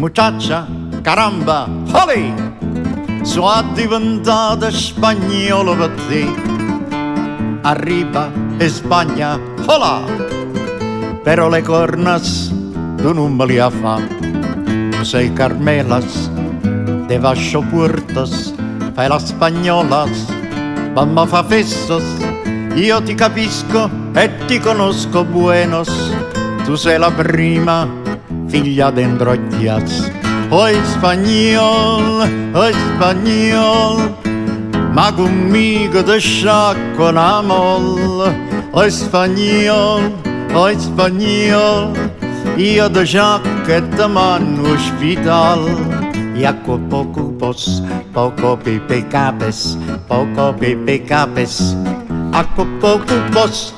muchacha, caramba, olè! Sono diventata spagnolo per te. Arriba e Spagna, hola! Però le cornas tu non me li ha fa. Sei Carmelas, te vascio puertas, fai la spagnolas, mamma fa festos, io ti capisco e ti conosco buenos. Tu sei la prima figlia dentro Chias. Oi spagnol, ma conmigo te sciacco una molla. Oi spagnol, io te sciacco e te mando ospital. Iaco poco pos, poco pipe capes, acco poco pos.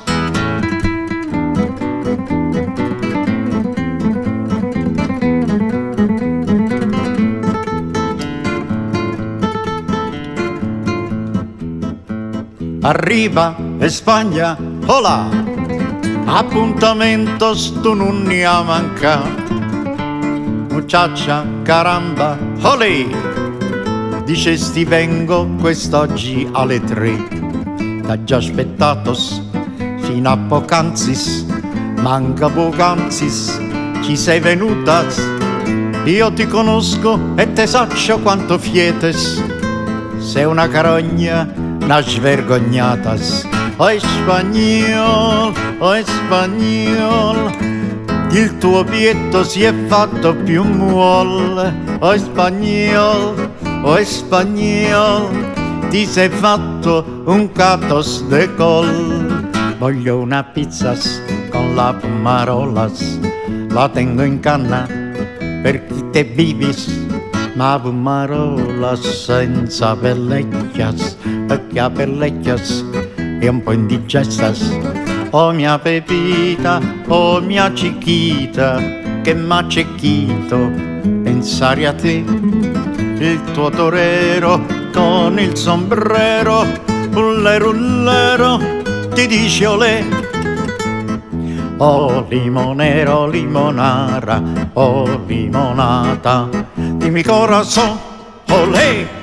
Arriba Spagna, hola! Appuntamentos tu non ne ha manca. Muchacha, caramba, olè! Dicesti vengo quest'oggi alle 3. T'ha già aspettatos fino a poc'anzis, manca poc'anzis, ci sei venutas. Io ti conosco e te saccio quanto fietes. Sei una carogna, una svergognatas. Oi spagnol, il tuo pietto si è fatto più molle. Oi spagnol, ti sei fatto un catos de col. Voglio una pizzas con la pumarolas, la tengo in canna per chi te vivis. Ma pumarolas senza pellecchias, perché a pellecchias è un po' indigestas. Oh mia pepita, oh mia chiquita, che m'ha cecchito pensare a te. Il tuo torero con il sombrero, rullero, ti dice olè. Oh limonero, limonara, oh limonata, dimmi corazon, olè.